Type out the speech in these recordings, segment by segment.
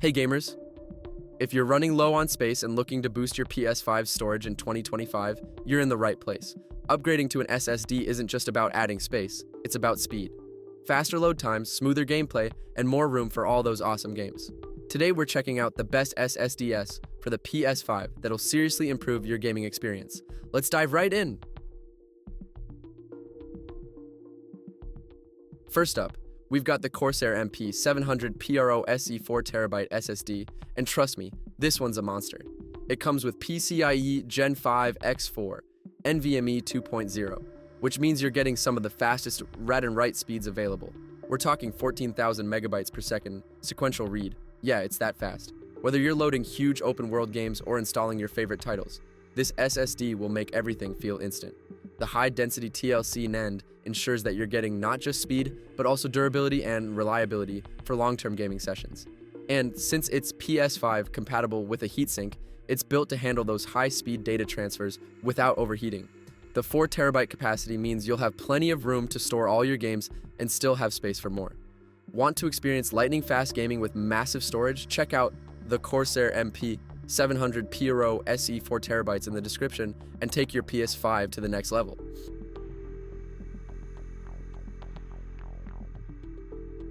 Hey gamers! If you're running low on space and looking to boost your PS5 storage in 2025, you're in the right place. Upgrading to an SSD isn't just about adding space, it's about speed. Faster load times, smoother gameplay, and more room for all those awesome games. Today we're checking out the best SSDs for the PS5 that'll seriously improve your gaming experience. Let's dive right in! First up, we've got the Corsair MP700 PRO SE 4TB SSD, and trust me, this one's a monster. It comes with PCIe Gen 5 X4, NVMe 2.0, which means you're getting some of the fastest read and write speeds available. We're talking 14,000 megabytes per second sequential read. Yeah, it's that fast. Whether you're loading huge open-world games or installing your favorite titles, this SSD will make everything feel instant. The high-density TLC NAND ensures that you're getting not just speed, but also durability and reliability for long-term gaming sessions. And since it's PS5 compatible with a heatsink, it's built to handle those high-speed data transfers without overheating. The 4TB capacity means you'll have plenty of room to store all your games and still have space for more. Want to experience lightning-fast gaming with massive storage? Check out the Corsair MP700 PRO SE 4TB in the description and take your PS5 to the next level.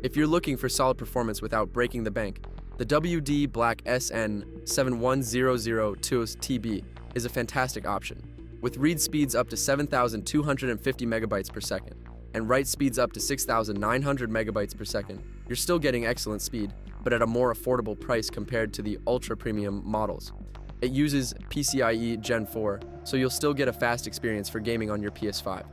If you're looking for solid performance without breaking the bank, the WD Black SN71002 TB is a fantastic option. With read speeds up to 7,250 megabytes per second and write speeds up to 6,900 megabytes per second, you're still getting excellent speed, but at a more affordable price compared to the ultra-premium models. It uses PCIe Gen 4, so you'll still get a fast experience for gaming on your PS5.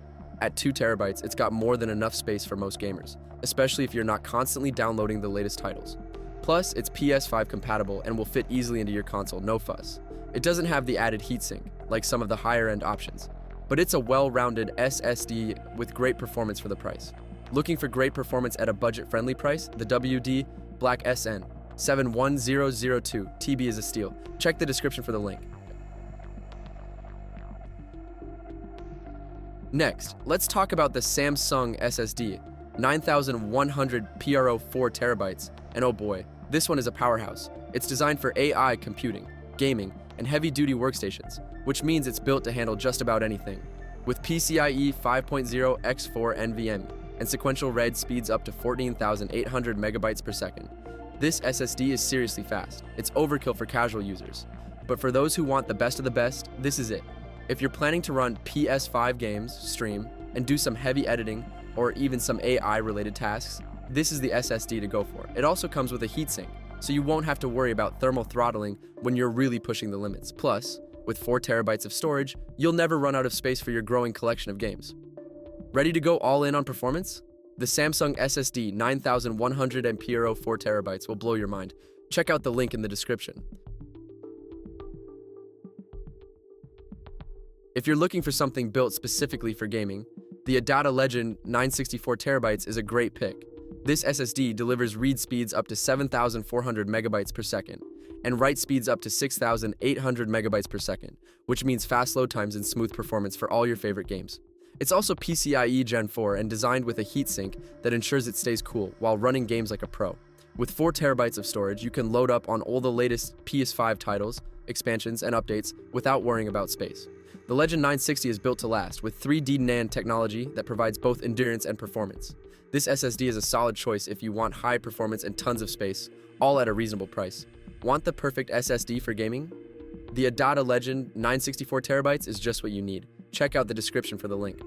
At 2 terabytes, it's got more than enough space for most gamers, especially if you're not constantly downloading the latest titles. Plus, it's PS5 compatible and will fit easily into your console, no fuss. It doesn't have the added heatsink, like some of the higher-end options, but it's a well-rounded SSD with great performance for the price. Looking for great performance at a budget-friendly price? The WD Black SN71002 TB is a steal. Check the description for the link. Next, let's talk about the Samsung SSD 9100 PRO 4TB, and oh boy, this one is a powerhouse. It's designed for AI computing, gaming, and heavy-duty workstations, which means it's built to handle just about anything. With PCIe 5.0 X4 NVMe and sequential read speeds up to 14,800 megabytes per second, this SSD is seriously fast. It's overkill for casual users. But for those who want the best of the best, this is it. If you're planning to run PS5 games, stream, and do some heavy editing, or even some AI-related tasks, this is the SSD to go for. It also comes with a heatsink, so you won't have to worry about thermal throttling when you're really pushing the limits. Plus, with 4 terabytes of storage, you'll never run out of space for your growing collection of games. Ready to go all in on performance? The Samsung SSD 9100 PRO 4TB will blow your mind. Check out the link in the description. If you're looking for something built specifically for gaming, the ADATA Legend 964 TB is a great pick. This SSD delivers read speeds up to 7,400 megabytes per second and write speeds up to 6,800 megabytes per second, which means fast load times and smooth performance for all your favorite games. It's also PCIe Gen 4 and designed with a heatsink that ensures it stays cool while running games like a pro. With 4 terabytes of storage, you can load up on all the latest PS5 titles, expansions, and updates without worrying about space. The Legend 960 is built to last, with 3D NAND technology that provides both endurance and performance. This SSD is a solid choice if you want high performance and tons of space, all at a reasonable price. Want the perfect SSD for gaming? The ADATA Legend 964 TB is just what you need. Check out the description for the link.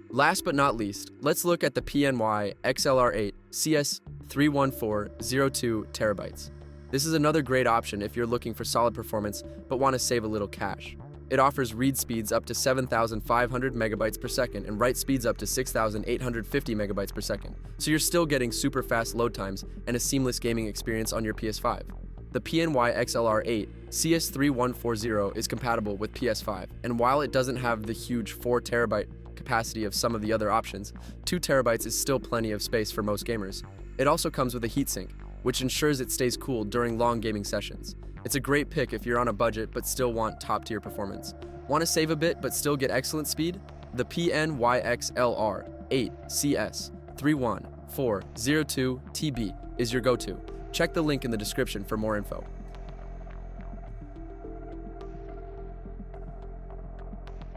Last but not least, let's look at the PNY XLR8 CS31402 TB. This is another great option if you're looking for solid performance but want to save a little cash. It offers read speeds up to 7,500 megabytes per second and write speeds up to 6,850 megabytes per second, so you're still getting super fast load times and a seamless gaming experience on your PS5. The PNY XLR8 CS3140 is compatible with PS5, and while it doesn't have the huge 4 terabyte capacity of some of the other options, 2 terabytes is still plenty of space for most gamers. It also comes with a heatsink, which ensures it stays cool during long gaming sessions. It's a great pick if you're on a budget but still want top-tier performance. Want to save a bit but still get excellent speed? The PNY XLR8 CS31 MP700 is your go-to. Check the link in the description for more info.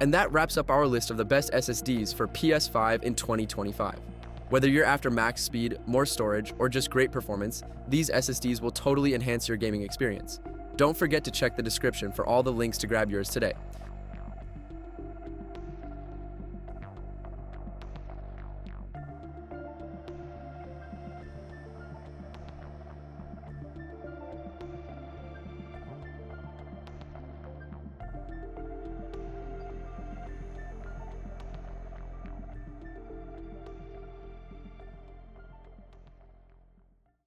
And that wraps up our list of the best SSDs for PS5 in 2025. Whether you're after max speed, more storage, or just great performance, these SSDs will totally enhance your gaming experience. Don't forget to check the description for all the links to grab yours today.